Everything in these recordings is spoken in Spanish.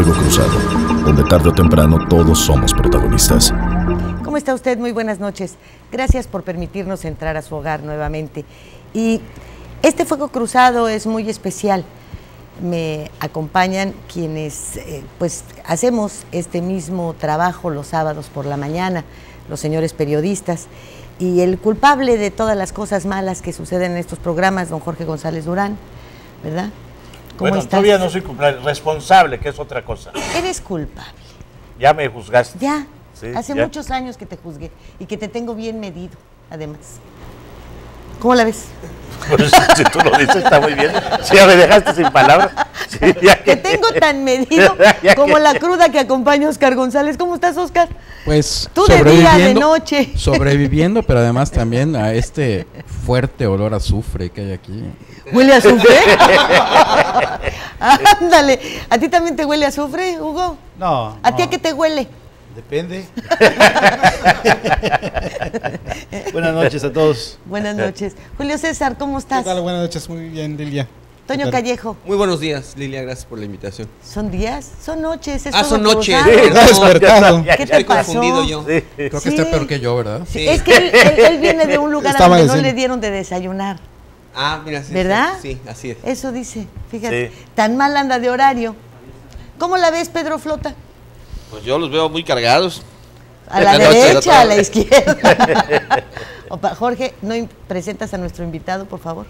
Fuego Cruzado, donde tarde o temprano todos somos protagonistas. ¿Cómo está usted? Muy buenas noches. Gracias por permitirnos entrar a su hogar nuevamente. Y este Fuego Cruzado es muy especial. Me acompañan quienes pues hacemos este mismo trabajo los sábados por la mañana, los señores periodistas, y el culpable de todas las cosas malas que suceden en estos programas, don Jorge González Durán, ¿verdad? Bueno, estás? todavía no soy culpable, responsable, que es otra cosa. Eres culpable. Ya me juzgaste. Ya, Sí, hace ya. muchos años que te juzgué y que te tengo bien medido, además. ¿Cómo la ves? Pues, si tú lo dices, está muy bien. Si ya me dejaste sin palabras. Sí, Te tengo tan medido como la cruda que acompaña a Oscar González. ¿Cómo estás, Oscar? Pues tú de día, de noche. Sobreviviendo, pero además también a este fuerte olor a azufre que hay aquí. ¿Huele a azufre? Ándale. ¿A ti también te huele a azufre, Hugo? No. ¿A ti a qué te huele? Depende. Buenas noches a todos. Buenas noches. Julio César, ¿cómo estás? ¿Qué tal? Buenas noches, muy bien, Lilia. Toño Callejo. Muy buenos días, Lilia, gracias por la invitación. ¿Son días? Son noches. Son noches. Despertado. ¿Qué te Estoy pasó? confundido yo. Sí. Creo que está peor que yo, ¿verdad? Sí. Es que él viene de un lugar Estaba donde no diciendo. le dieron de desayunar. Ah, mira, sí. ¿Verdad? Sí, así es. Eso dice, fíjate. Sí. Tan mal anda de horario. ¿Cómo la ves, Pedro Flota? Pues yo los veo muy cargados. A la De noche, derecha, a la doctor. izquierda. Jorge, ¿no presentas a nuestro invitado, por favor?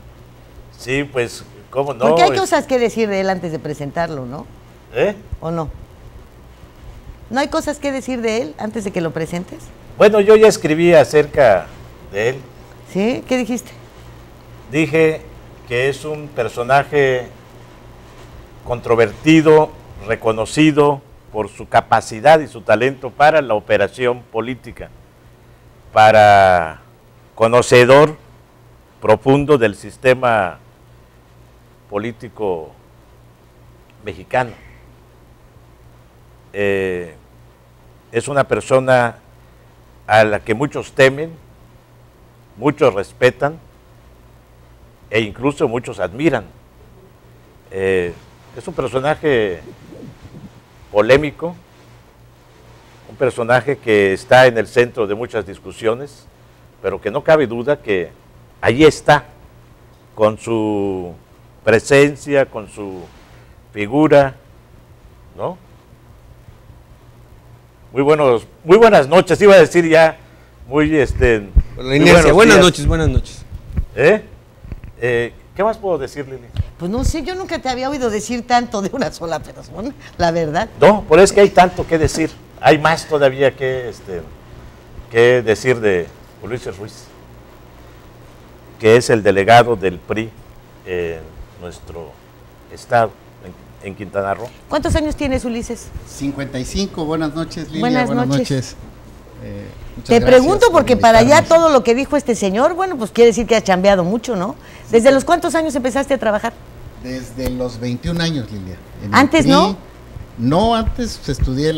Sí, pues, ¿cómo no? Porque hay cosas que decir de él antes de presentarlo, ¿no? ¿Eh? ¿O no? ¿No hay cosas que decir de él antes de que lo presentes? Bueno, yo ya escribí acerca de él. ¿Sí? ¿Qué dijiste? Dije que es un personaje controvertido, reconocido por su capacidad y su talento para la operación política, para conocedor profundo del sistema político mexicano. Es una persona a la que muchos temen, muchos respetan e incluso muchos admiran. Es un personaje polémico, un personaje que está en el centro de muchas discusiones, pero que no cabe duda que allí está, con su presencia, con su figura, ¿no? Muy buenas noches, iba a decir ya, muy Por la inercia. Buenas días. noches, buenas noches. ¿Qué más puedo decir, Lili? Pues no sé, yo nunca te había oído decir tanto de una sola persona, la verdad. No, pero es que hay tanto que decir. Hay más todavía que decir de Ulises Ruiz, que es el delegado del PRI en nuestro estado, en Quintana Roo. ¿Cuántos años tienes, Ulises? 55, buenas noches, Lilia. Buenas Buenas noches. noches. Muchas Te gracias pregunto por porque para allá invitarnos. todo lo que dijo este señor, bueno, pues quiere decir que has chambeado mucho, ¿no? ¿Desde los cuántos años empezaste a trabajar? Desde los 21 años, Lilia. En el ¿Antes PRI. no? No, antes estudié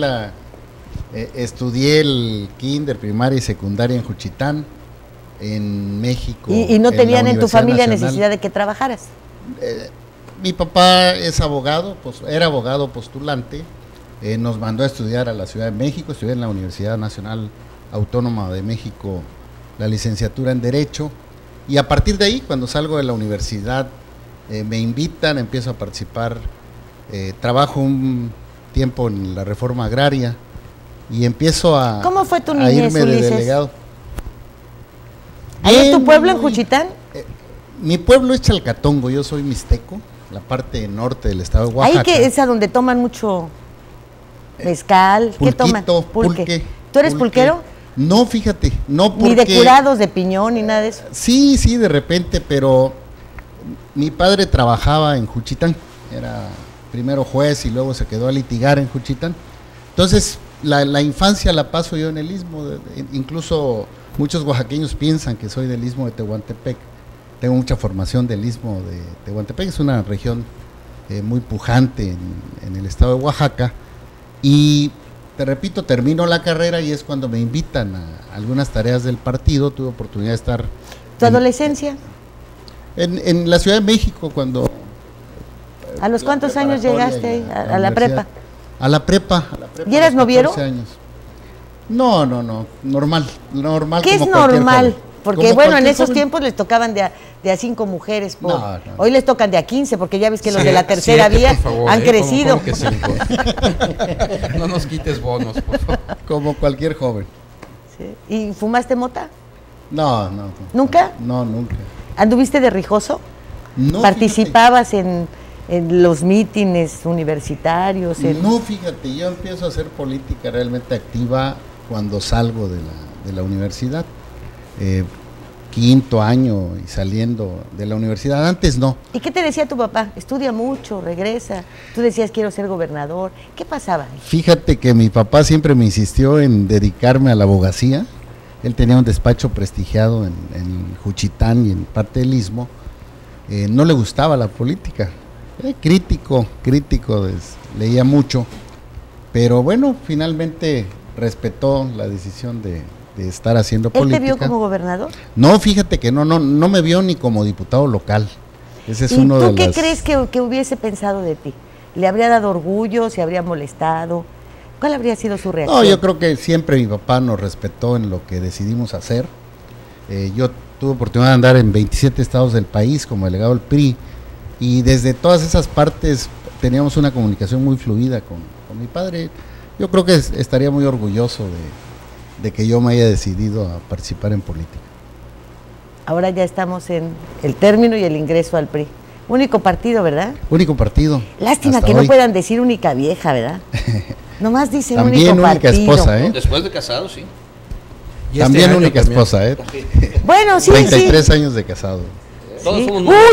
el kinder, primaria y secundaria en Juchitán, en México. Y no la tenían en tu Universidad familia Nacional. necesidad de que trabajaras. Mi papá es abogado, pues era abogado postulante, nos mandó a estudiar a la Ciudad de México, estudié en la Universidad Nacional Autónoma de México la licenciatura en Derecho, y a partir de ahí, cuando salgo de la universidad, me invitan, empiezo a participar, trabajo un tiempo en la reforma agraria, y empiezo a, ¿Cómo fue tu a niñez, irme de Ulises? delegado. ¿Ahí es tu Bien, pueblo en muy- Juchitán? Mi pueblo es Chalcatongo, yo soy mixteco, la parte norte del estado de Oaxaca. Ahí que es a donde toman mucho mezcal. ¿Qué toman? Pulquito, pulque. ¿Tú eres pulque. pulquero? No, fíjate, no porque... Ni de curados, de piñón, ni nada de eso. Sí, de repente, pero mi padre trabajaba en Juchitán, era primero juez y luego se quedó a litigar en Juchitán. Entonces, la infancia la paso yo en el Istmo, incluso muchos oaxaqueños piensan que soy del Istmo de Tehuantepec. Tengo mucha formación del Istmo de Tehuantepec, es una región muy pujante en el estado de Oaxaca. Y te repito, termino la carrera y es cuando me invitan a algunas tareas del partido. Tuve oportunidad de estar ¿Tu adolescencia? en la Ciudad de México, cuando... ¿A los cuántos años llegaste ahí, a la prepa? A la prepa. ¿Y eras noviero? 14 años. No, normal. ¿Qué es normal? Porque bueno, en esos tiempos les tocaban de a 5 mujeres. No. Hoy les tocan de a 15, porque ya ves que los de la tercera vía han crecido. ¿Cómo que 5? No nos quites bonos, por favor. Como cualquier joven. ¿Sí? ¿Y fumaste mota? No. ¿Nunca? No, nunca. ¿Anduviste de rijoso? No, ¿Participabas en los mítines universitarios? No, fíjate, yo empiezo a hacer política realmente activa cuando salgo de la universidad. Quinto año y saliendo de la universidad, antes no. ¿Y qué te decía tu papá? Estudia mucho, regresa. Tú decías quiero ser gobernador. ¿Qué pasaba? Fíjate que mi papá siempre me insistió en dedicarme a la abogacía. Él tenía un despacho prestigiado en Juchitán y en parte del Istmo. No le gustaba la política. Crítico, leía mucho. Pero bueno, finalmente respetó la decisión de estar haciendo política. ¿Él te vio como gobernador? No, fíjate que no me vio ni como diputado local. Ese es uno de ¿Tú qué crees que hubiese pensado de ti? ¿Le habría dado orgullo? ¿Se habría molestado? ¿Cuál habría sido su reacción? No, yo creo que siempre mi papá nos respetó en lo que decidimos hacer. Yo tuve oportunidad de andar en 27 estados del país como delegado del PRI, y desde todas esas partes teníamos una comunicación muy fluida con mi padre. Yo creo que estaría muy orgulloso de que yo me haya decidido a participar en política. Ahora ya estamos en el término y el ingreso al PRI. Único partido, ¿verdad? Único partido. Lástima que no puedan decir única vieja, ¿verdad? Nomás dicen también único partido. También única esposa, ¿eh? Después de casado, sí. También única esposa, ¿eh? Bueno, sí, 33 años de casado. Sí.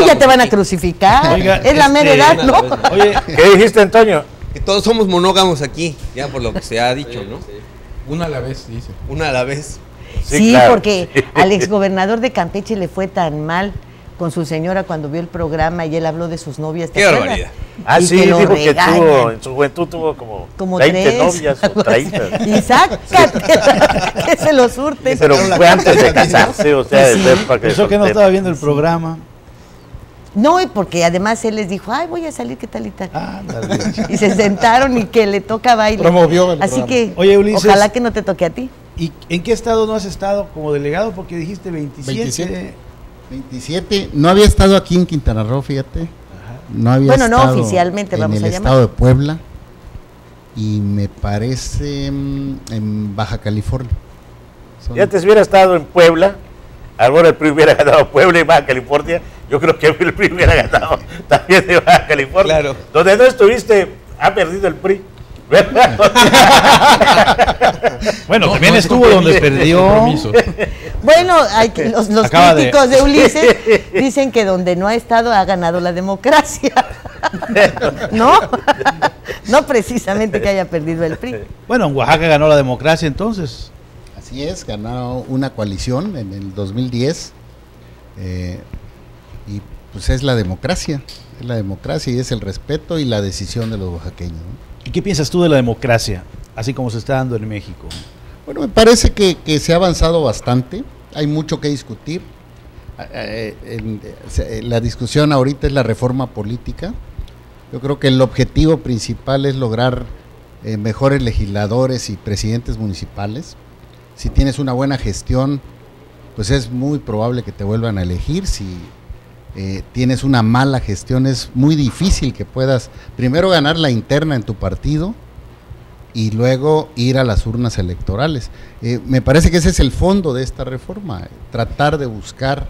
Ya te van a crucificar. Oiga, es la mera edad, ¿no? Oye, ¿qué dijiste, Antonio? Que todos somos monógamos aquí, ya por lo que se ha dicho, ¿no? Una a la vez, dice. Una a la vez. Sí, claro, porque al exgobernador de Campeche le fue tan mal con su señora cuando vio el programa y él habló de sus novias. ¡Qué barbaridad! Ah, sí, dijo que en su juventud tuvo como 20 3, novias o 30. Y sácate, que se lo surten. Pero fue antes de casarse, o sea, sí. Eso que no estaba viendo el programa. No, y porque además él les dijo, ay, voy a salir, ¿qué tal y tal? Y se sentaron y que le toca baile. Promovió el Así programa. Que, oye, Ulises, ojalá que no te toque a ti. ¿Y en qué estado no has estado como delegado? Porque dijiste 27. 27. No había estado aquí en Quintana Roo, fíjate. No había bueno, estado no oficialmente, vamos a llamar. En el estado de Puebla. Y me parece en Baja California. Si antes hubiera estado en Puebla, ahora el PRI hubiera ganado Puebla y Baja California. Yo creo que el PRI hubiera ganado también de Baja California. Claro. Donde no estuviste, ha perdido el PRI. Bueno, también estuvo donde perdió. Bueno, los críticos de Ulises dicen que donde no ha estado ha ganado la democracia. No precisamente que haya perdido el PRI. Bueno, en Oaxaca ganó la democracia entonces. Así es, ganó una coalición en el 2010 y pues es la democracia y es el respeto y la decisión de los oaxaqueños, ¿no? ¿Y qué piensas tú de la democracia, así como se está dando en México? Bueno, me parece que se ha avanzado bastante, hay mucho que discutir. La discusión ahorita es la reforma política. Yo creo que el objetivo principal es lograr mejores legisladores y presidentes municipales. Si tienes una buena gestión, pues es muy probable que te vuelvan a elegir. Si tienes una mala gestión, es muy difícil que puedas primero ganar la interna en tu partido y luego ir a las urnas electorales. Me parece que ese es el fondo de esta reforma, tratar de buscar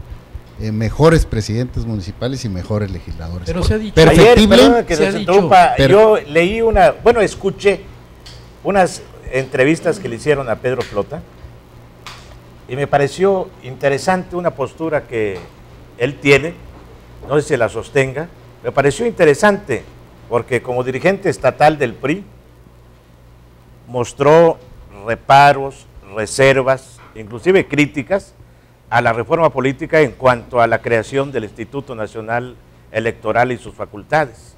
mejores presidentes municipales y mejores legisladores. Pero se ha dicho. Perfectible. Ayer, que se interrumpa, yo leí escuché unas entrevistas que le hicieron a Pedro Flota y me pareció interesante una postura que él tiene, no sé si la sostenga, me pareció interesante porque como dirigente estatal del PRI mostró reparos, reservas, inclusive críticas a la reforma política en cuanto a la creación del Instituto Nacional Electoral y sus facultades.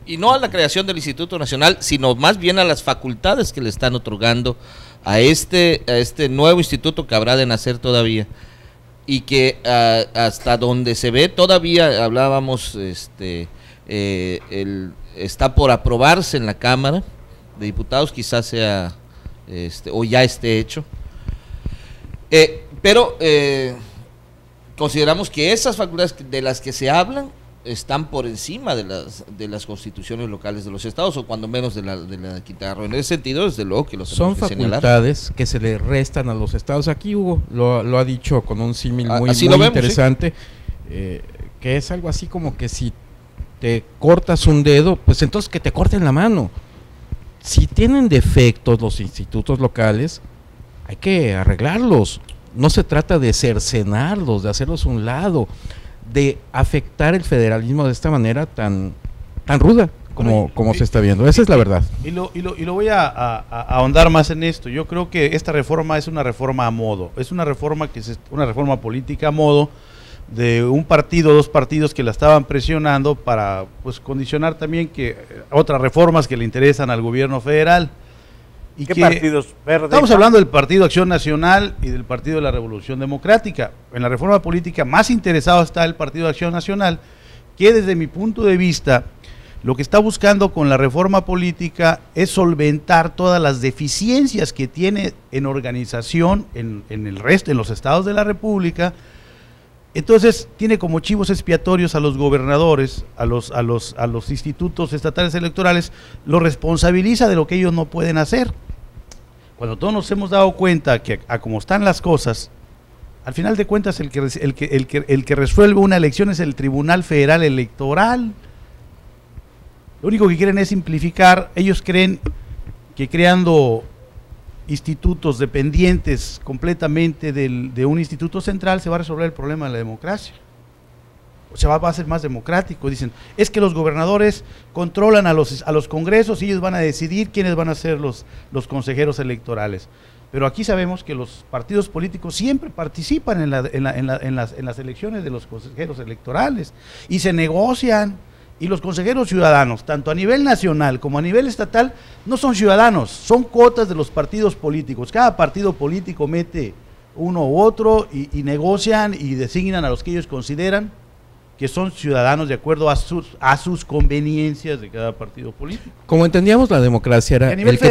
Y no a la creación del Instituto Nacional, sino más bien a las facultades que le están otorgando a este nuevo instituto que habrá de nacer todavía. Y que hasta donde se ve todavía, hablábamos, está por aprobarse en la Cámara, Diputados quizás sea, o ya esté hecho. Pero consideramos que esas facultades de las que se hablan están por encima de las constituciones locales de los estados, o cuando menos de la Quintana Roo. En ese sentido, desde luego que los son facultades que se le restan a los estados. Aquí Hugo lo ha dicho con un símil muy interesante, ¿sí? Que es algo así como que si te cortas un dedo, pues entonces que te corten la mano. Si tienen defectos los institutos locales, hay que arreglarlos. No se trata de cercenarlos, de hacerlos a un lado, de afectar el federalismo de esta manera tan ruda como se está viendo. Esa es la verdad. Y lo voy a ahondar más en esto. Yo creo que esta reforma es una reforma a modo, es una reforma una reforma política a modo de un partido, dos partidos que la estaban presionando para pues condicionar también que otras reformas que le interesan al gobierno federal. Y ¿qué partidos? Verde, estamos hablando del Partido Acción Nacional y del Partido de la Revolución Democrática. En la reforma política más interesado está el Partido Acción Nacional, que desde mi punto de vista lo que está buscando con la reforma política es solventar todas las deficiencias que tiene en organización en el resto, en los estados de la República. Entonces tiene como chivos expiatorios a los gobernadores, a los institutos estatales electorales, los responsabiliza de lo que ellos no pueden hacer. Cuando todos nos hemos dado cuenta que a como están las cosas, al final de cuentas el que resuelve una elección es el Tribunal Federal Electoral. Lo único que quieren es simplificar. Ellos creen que creando institutos dependientes completamente de un instituto central se va a resolver el problema de la democracia. O sea, va a ser más democrático. Dicen, es que los gobernadores controlan a los congresos y ellos van a decidir quiénes van a ser los consejeros electorales. Pero aquí sabemos que los partidos políticos siempre participan en las elecciones de los consejeros electorales y se negocian. Y los consejeros ciudadanos, tanto a nivel nacional como a nivel estatal, no son ciudadanos, son cuotas de los partidos políticos. Cada partido político mete uno u otro y negocian y designan a los que ellos consideran que son ciudadanos de acuerdo a sus conveniencias de cada partido político. Como entendíamos la democracia era el que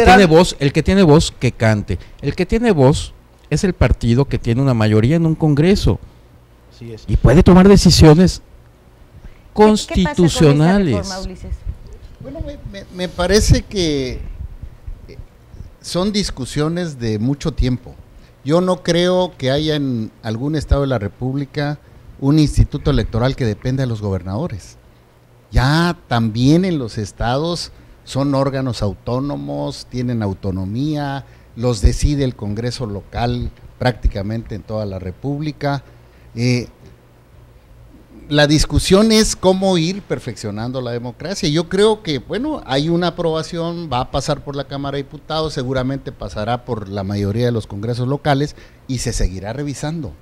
tiene voz que cante. El que tiene voz es el partido que tiene una mayoría en un congreso. Así es. Y puede tomar decisiones constitucionales. ¿Qué pasa con esta reforma, Ulises? Bueno, me parece que son discusiones de mucho tiempo. Yo no creo que haya en algún estado de la República un instituto electoral que dependa de los gobernadores. Ya también en los estados son órganos autónomos, tienen autonomía, los decide el Congreso local prácticamente en toda la República. La discusión es cómo ir perfeccionando la democracia. Yo creo que, bueno, hay una aprobación, va a pasar por la Cámara de Diputados, seguramente pasará por la mayoría de los congresos locales y se seguirá revisando.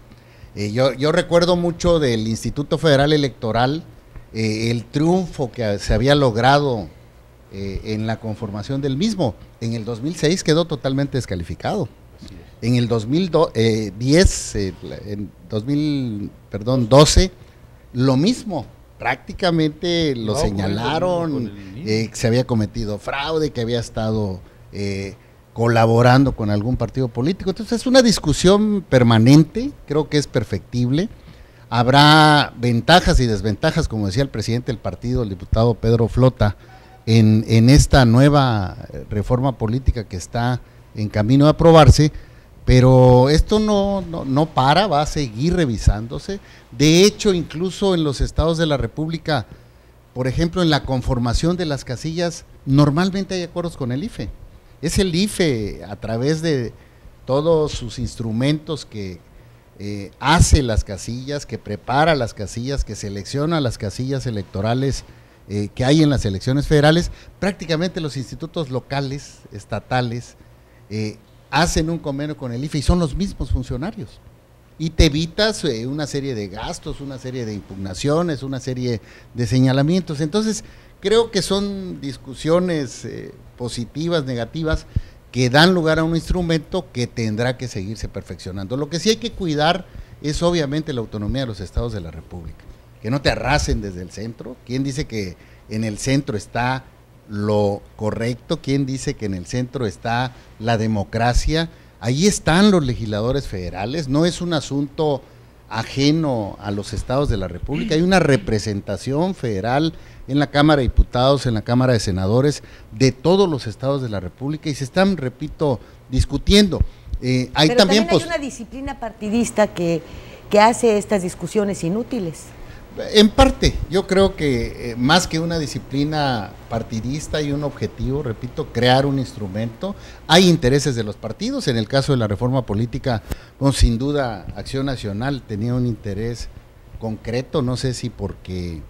Yo recuerdo mucho del Instituto Federal Electoral, el triunfo que se había logrado en la conformación del mismo. En el 2006 quedó totalmente descalificado. En el 2012, lo mismo, prácticamente lo señalaron, que se había cometido fraude, que había estado colaborando con algún partido político. Entonces es una discusión permanente, creo que es perfectible. Habrá ventajas y desventajas, como decía el presidente del partido, el diputado Pedro Flota, en esta nueva reforma política que está en camino a aprobarse. Pero esto no para, va a seguir revisándose. De hecho, incluso en los estados de la República, por ejemplo, en la conformación de las casillas, normalmente hay acuerdos con el IFE. Es el IFE, a través de todos sus instrumentos, que hace las casillas, que prepara las casillas, que selecciona las casillas electorales que hay en las elecciones federales. Prácticamente los institutos locales, estatales, hacen un convenio con el IFE y son los mismos funcionarios. Y te evitas una serie de gastos, una serie de impugnaciones, una serie de señalamientos. Entonces, creo que son discusiones positivas, negativas, que dan lugar a un instrumento que tendrá que seguirse perfeccionando. Lo que sí hay que cuidar es obviamente la autonomía de los estados de la República. Que no te arrasen desde el centro. ¿Quién dice que en el centro está lo correcto, quién dice que en el centro está la democracia. Ahí están los legisladores federales, no es un asunto ajeno a los estados de la República, hay una representación federal en la Cámara de Diputados, en la Cámara de Senadores, de todos los estados de la República, y se están, repito, discutiendo. Hay Pero también hay una disciplina partidista que hace estas discusiones inútiles. En parte, yo creo que más que una disciplina partidista hay un objetivo, repito, crear un instrumento. Hay intereses de los partidos, en el caso de la reforma política, bueno, sin duda Acción Nacional tenía un interés concreto, no sé si porque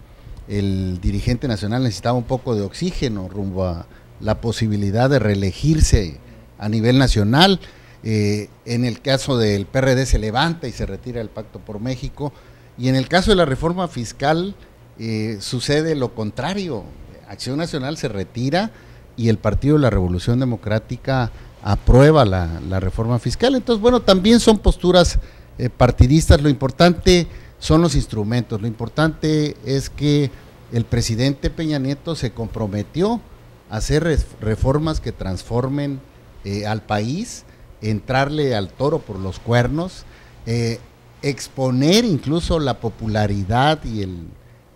el dirigente nacional necesitaba un poco de oxígeno rumbo a la posibilidad de reelegirse a nivel nacional. En el caso del PRD se levanta y se retira el Pacto por México. Y en el caso de la reforma fiscal sucede lo contrario, Acción Nacional se retira y el Partido de la Revolución Democrática aprueba la reforma fiscal. Entonces, bueno, también son posturas partidistas, lo importante son los instrumentos, lo importante es que el presidente Peña Nieto se comprometió a hacer reformas que transformen al país, entrarle al toro por los cuernos, exponer incluso la popularidad y el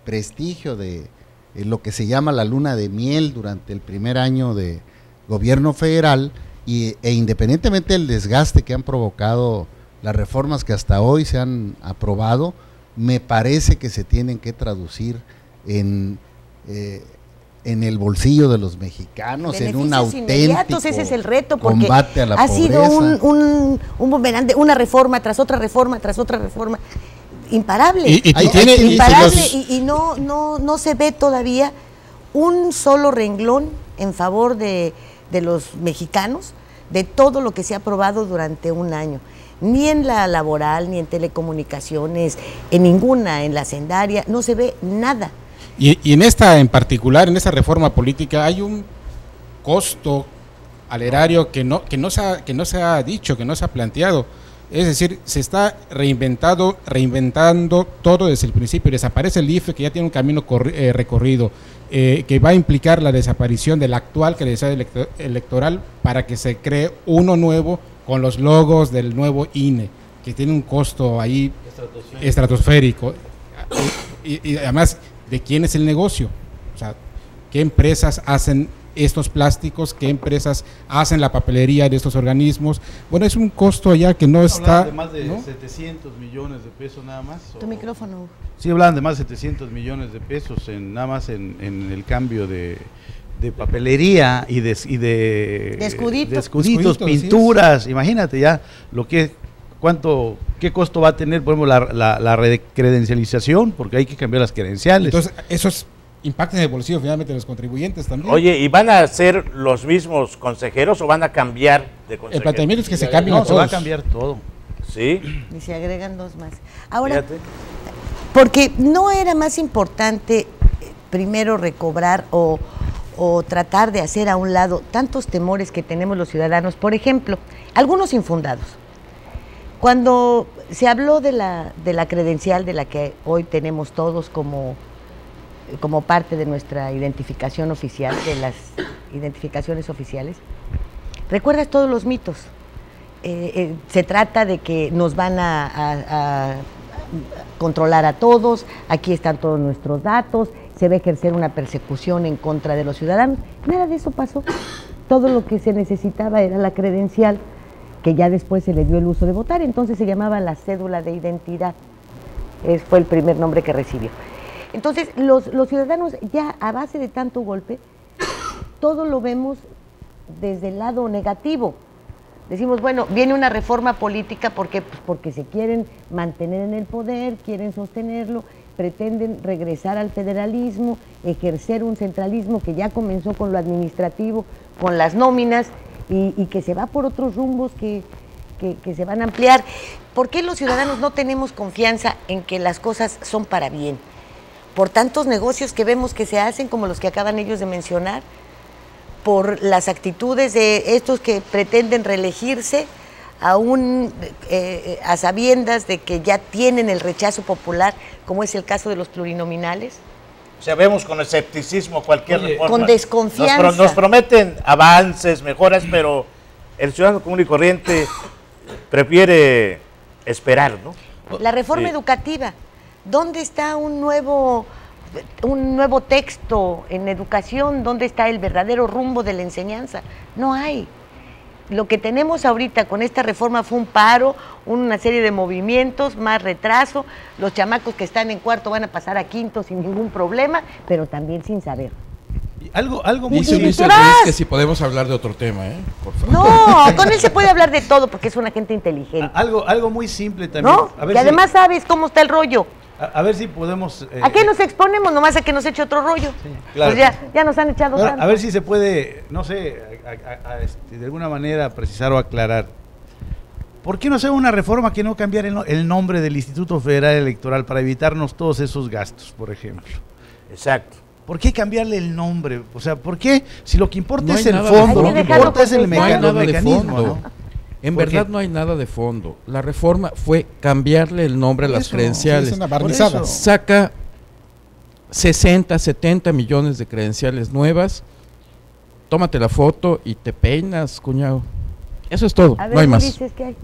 prestigio de lo que se llama la luna de miel durante el primer año de gobierno federal e independientemente del desgaste que han provocado las reformas que hasta hoy se han aprobado, me parece que se tienen que traducir en el bolsillo de los mexicanos, beneficios en un auténtico ese es el reto, porque combate a la pobreza. Sido un boomerang, una reforma tras otra reforma, imparable. Imparable, y no se ve todavía un solo renglón en favor de los mexicanos, de todo lo que se ha aprobado durante un año. Ni en la laboral, ni en telecomunicaciones, en ninguna, en la hacendaria, no se ve nada. Y en esta en particular, en esta reforma política, hay un costo al erario que no se ha dicho, que no se ha planteado. Es decir, se está reinventando todo desde el principio. Desaparece el IFE, que ya tiene un camino recorrido, que va a implicar la desaparición del actual credencial electoral para que se cree uno nuevo con los logos del nuevo INE, que tiene un costo ahí estratosférico. Y además, ¿de quién es el negocio? O sea, ¿qué empresas hacen estos plásticos? ¿Qué empresas hacen la papelería de estos organismos? Bueno, es un costo allá que no está... de más de, ¿no? 700 millones de pesos nada más. Tu micrófono. Sí, hablan de más de 700 millones de pesos nada más en el cambio de papelería y de escuditos, pinturas. Imagínate ya lo que... ¿Qué costo va a tener, por ejemplo, la recredencialización? Porque hay que cambiar las credenciales. Entonces, eso impacta en el bolsillo finalmente de los contribuyentes también. Oye, ¿y van a ser los mismos consejeros o van a cambiar de consejeros? El planteamiento es que se cambien todos. se va a cambiar todo. Sí. Y se agregan dos más. Ahora, Fíjate. porque no era más importante primero recobrar o tratar de hacer a un lado tantos temores que tenemos los ciudadanos, por ejemplo, algunos infundados. Cuando se habló de la credencial de la que hoy tenemos todos como parte de nuestra identificación oficial, de las identificaciones oficiales, ¿recuerdas todos los mitos? Se trata de que nos van a controlar a todos, aquí están todos nuestros datos, se va a ejercer una persecución en contra de los ciudadanos. Nada de eso pasó. Todo lo que se necesitaba era la credencial, que ya después se le dio el uso de votar, entonces se llamaba la cédula de identidad. Fue el primer nombre que recibió. Entonces, los ciudadanos ya a base de tanto golpe, todo lo vemos desde el lado negativo. Decimos, bueno, viene una reforma política porque se quieren mantener en el poder, quieren sostenerlo, pretenden regresar al federalismo, ejercer un centralismo que ya comenzó con lo administrativo, con las nóminas, y que se va por otros rumbos que se van a ampliar. ¿Por qué los ciudadanos no tenemos confianza en que las cosas son para bien? Por tantos negocios que vemos que se hacen, como los que acaban ellos de mencionar, por las actitudes de estos que pretenden reelegirse, aún a sabiendas de que ya tienen el rechazo popular, como es el caso de los plurinominales. O sea, vemos con escepticismo cualquier reforma. Con desconfianza. Nos prometen avances, mejoras, pero el ciudadano común y corriente prefiere esperar, ¿no? La reforma educativa. ¿Dónde está un nuevo texto en educación? ¿Dónde está el verdadero rumbo de la enseñanza? No hay. Lo que tenemos ahorita con esta reforma fue un paro, una serie de movimientos, más retraso. Los chamacos que están en cuarto van a pasar a quinto sin ningún problema, pero también sin saber. Algo muy dice simple. que si podemos hablar de otro tema, por favor. No, con él se puede hablar de todo porque es una gente inteligente. Algo muy simple también. ¿No? A ver que además sabes cómo está el rollo. A ver si podemos... ¿A qué nos exponemos? Nomás a que nos eche otro rollo. Sí, claro. Pues ya nos han echado tanto. A ver si se puede, no sé, de alguna manera precisar o aclarar. ¿Por qué no hacer una reforma que no cambiar el nombre del Instituto Federal Electoral para evitarnos todos esos gastos, por ejemplo? Exacto. ¿Por qué cambiarle el nombre? O sea, ¿por qué? Si lo que importa No es hay el nada de fondo, lo que fondo. importa es el No hay nada de mecanismo, fondo. ¿no? En ¿Por verdad qué? no hay nada de fondo. La reforma fue cambiarle el nombre a las Eso, credenciales. es una barnizada. Por eso. Saca 60, 70 millones de credenciales nuevas. Tómate la foto y te peinas, cuñado. Eso es todo, A ver, no hay más. Ulises, ¿qué hay?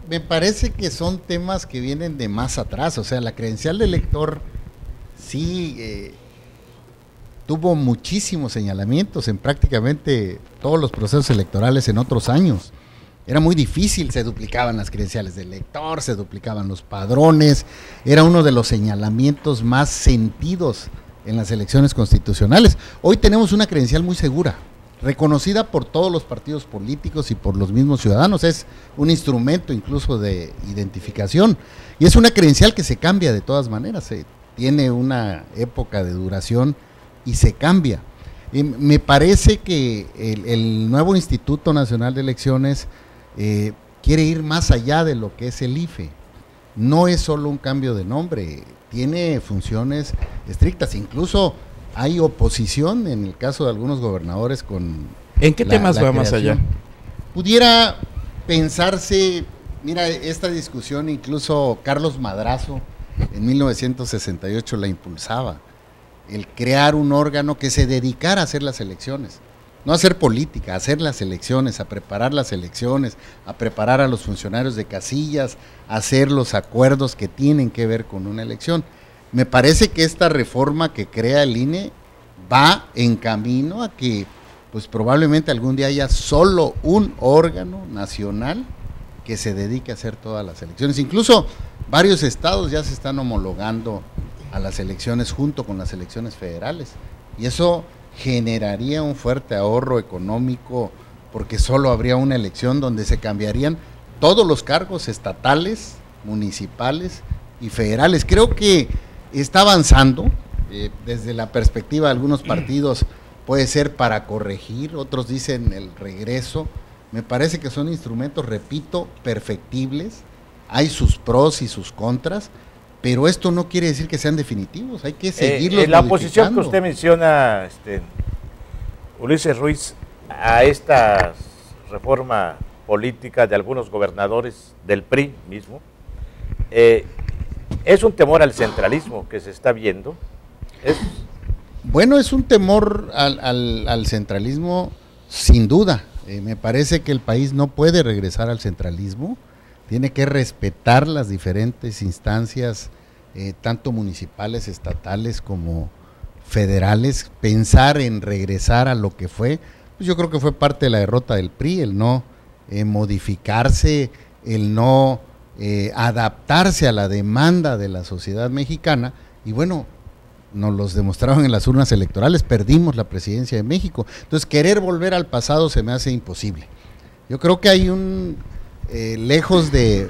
Me parece que son temas que vienen de más atrás, o sea, la credencial de elector sí tuvo muchísimos señalamientos en prácticamente todos los procesos electorales en otros años. Era muy difícil, se duplicaban las credenciales de elector, se duplicaban los padrones, era uno de los señalamientos más sentidos en las elecciones constitucionales. Hoy tenemos una credencial muy segura, reconocida por todos los partidos políticos y por los mismos ciudadanos, es un instrumento incluso de identificación y es una credencial que se cambia de todas maneras, tiene una época de duración y se cambia. Me parece que el nuevo Instituto Nacional de Elecciones quiere ir más allá de lo que es el IFE, no es solo un cambio de nombre, tiene funciones estrictas, incluso hay oposición en el caso de algunos gobernadores con... ¿En qué temas va más allá? Pudiera pensarse, mira, esta discusión incluso Carlos Madrazo en 1968 la impulsaba, el crear un órgano que se dedicara a hacer las elecciones, no a hacer política, a hacer las elecciones, a preparar las elecciones, a preparar a los funcionarios de casillas, a hacer los acuerdos que tienen que ver con una elección. Me parece que esta reforma que crea el INE va en camino a que pues probablemente algún día haya solo un órgano nacional que se dedique a hacer todas las elecciones. Incluso varios estados ya se están homologando a las elecciones junto con las elecciones federales y eso generaría un fuerte ahorro económico porque solo habría una elección donde se cambiarían todos los cargos estatales, municipales y federales. Creo que está avanzando, desde la perspectiva de algunos partidos puede ser para corregir, otros dicen el regreso. Me parece que son instrumentos, repito, perfectibles, hay sus pros y sus contras, pero esto no quiere decir que sean definitivos, hay que seguirlos la oposición que modificando. usted menciona, Ulises Ruiz, a esta reforma política de algunos gobernadores del PRI mismo, ¿es un temor al centralismo que se está viendo? Bueno, es un temor al centralismo, sin duda. Me parece que el país no puede regresar al centralismo, tiene que respetar las diferentes instancias, tanto municipales, estatales como federales. Pensar en regresar a lo que fue, pues yo creo que fue parte de la derrota del PRI, el no modificarse, el no adaptarse a la demanda de la sociedad mexicana, y bueno, nos los demostraron en las urnas electorales, perdimos la presidencia de México. Entonces querer volver al pasado se me hace imposible. Yo creo que hay lejos de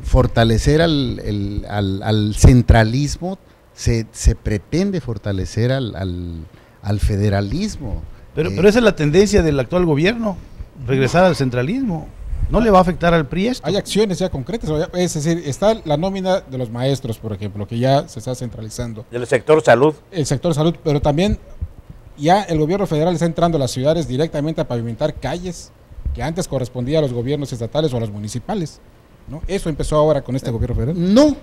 fortalecer al centralismo, se pretende fortalecer al federalismo. Pero esa es la tendencia del actual gobierno, regresar al centralismo. ¿No le va a afectar al PRI esto? Hay acciones ya concretas, es decir, está la nómina de los maestros, por ejemplo, que ya se está centralizando. Del sector salud. El sector salud, pero también ya el gobierno federal está entrando a las ciudades directamente a pavimentar calles que antes correspondía a los gobiernos estatales o a los municipales. ¿no? Eso empezó ahora con este gobierno federal. No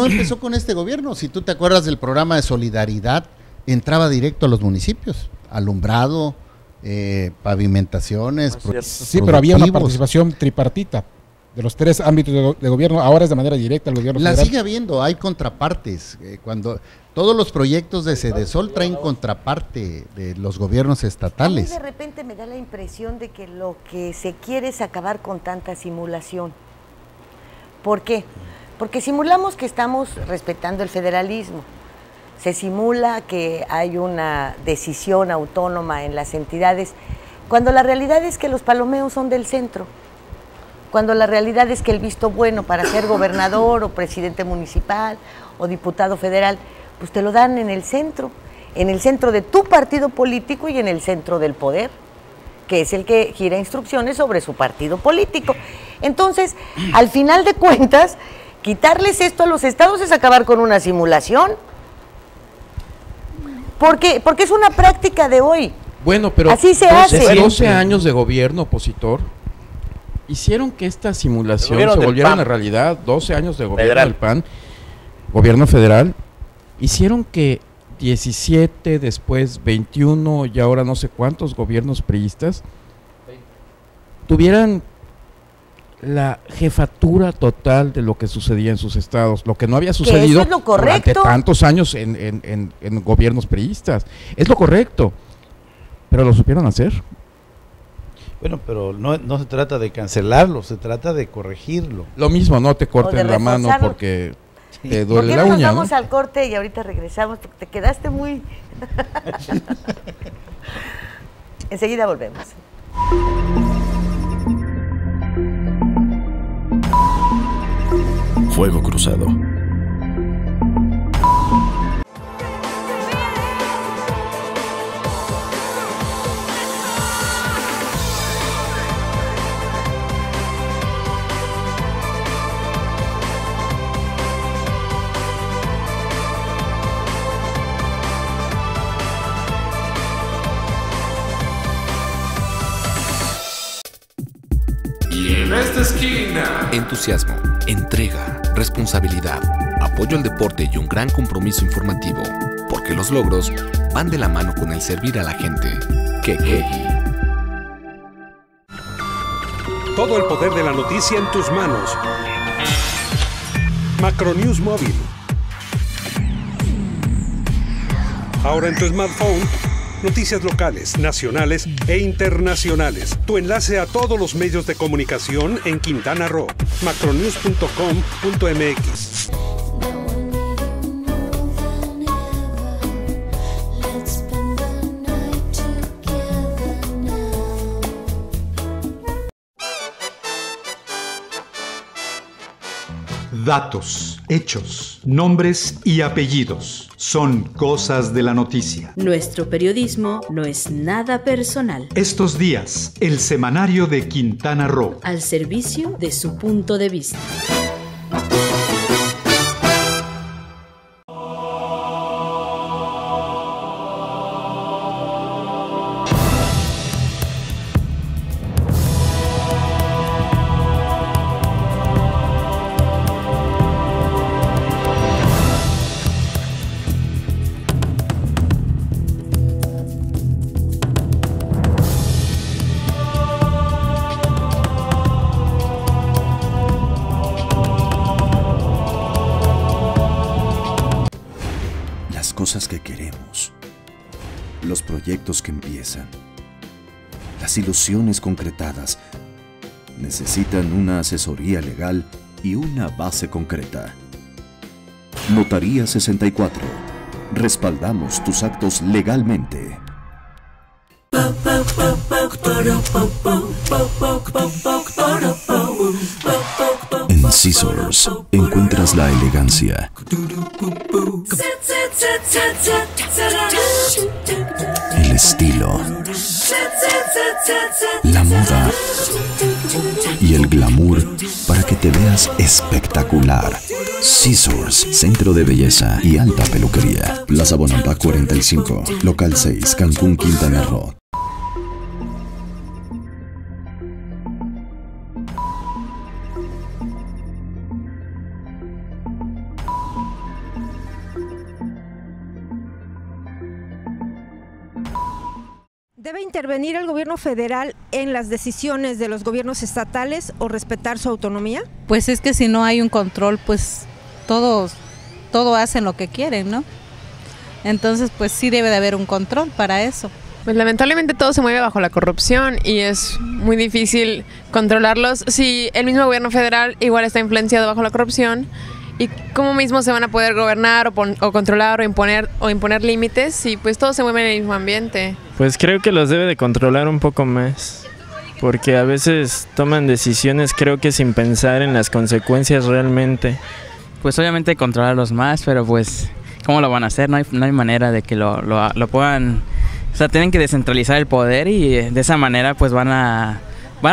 empezó con este gobierno. Si tú te acuerdas del programa de solidaridad, entraba directo a los municipios, alumbrado, pavimentaciones. Sí, pero había una participación tripartita de los 3 ámbitos de gobierno. Ahora es de manera directa al gobierno federal. La sigue habiendo, hay contrapartes. Cuando todos los proyectos de Sedesol traen contraparte de los gobiernos estatales. A mí de repente me da la impresión de que lo que se quiere es acabar con tanta simulación. ¿Por qué? Porque simulamos que estamos respetando el federalismo. Se simula que hay una decisión autónoma en las entidades, cuando la realidad es que los palomeos son del centro. Cuando la realidad es que el visto bueno para ser gobernador o presidente municipal o diputado federal, pues te lo dan en el centro de tu partido político y en el centro del poder, que es el que gira instrucciones sobre su partido político. Entonces, al final de cuentas, quitarles esto a los estados es acabar con una simulación, porque es una práctica de hoy. Bueno, pero así se hace. 12 años de gobierno opositor hicieron que esta simulación se volviera una realidad. 12 años de gobierno del PAN, gobierno federal, hicieron que 17, después 21 y ahora no sé cuántos gobiernos priistas tuvieran la jefatura total de lo que sucedía en sus estados, lo que no había sucedido eso es lo correcto durante tantos años en gobiernos priistas. Es lo correcto, pero lo supieron hacer. Bueno, pero no se trata de cancelarlo, se trata de corregirlo. Lo mismo, no te corten la mano porque te duele la uña. Vamos al corte y ahorita regresamos porque te quedaste muy... Enseguida volvemos. Fuego Cruzado. Y en esta esquina, entusiasmo, entrega, responsabilidad, apoyo al deporte y un gran compromiso informativo, porque los logros van de la mano con el servir a la gente. ¿Qué? Todo el poder de la noticia en tus manos. Macronews Móvil. Ahora en tu smartphone, noticias locales, nacionales e internacionales. Tu enlace a todos los medios de comunicación en Quintana Roo. macronews.com.mx. Datos, hechos, nombres y apellidos son cosas de la noticia. Nuestro periodismo no es nada personal. Estos días, el semanario de Quintana Roo. Al servicio de su punto de vista. Cosas que queremos, los proyectos que empiezan, las ilusiones concretadas, necesitan una asesoría legal y una base concreta. Notaría 64. Respaldamos tus actos legalmente. En Scissors encuentras la elegancia, el estilo, la moda y el glamour para que te veas espectacular. Scissors, centro de belleza y alta peluquería. Plaza Bonampak 45, local 6, Cancún, Quintana Roo. intervenir el gobierno federal en las decisiones de los gobiernos estatales o respetar su autonomía? Pues es que si no hay un control, pues todo hacen lo que quieren, ¿no? Entonces, pues sí debe de haber un control para eso. Pues lamentablemente todo se mueve bajo la corrupción y es muy difícil controlarlos si el mismo gobierno federal igual está influenciado bajo la corrupción. ¿Y cómo mismo se van a poder gobernar o controlar o imponer límites? Y pues todo se mueve en el mismo ambiente. Pues creo que los debe de controlar un poco más, porque a veces toman decisiones creo que sin pensar en las consecuencias realmente. Pues obviamente controlarlos más, pero pues ¿cómo lo van a hacer? No hay manera de que lo puedan... O sea, tienen que descentralizar el poder y de esa manera pues van a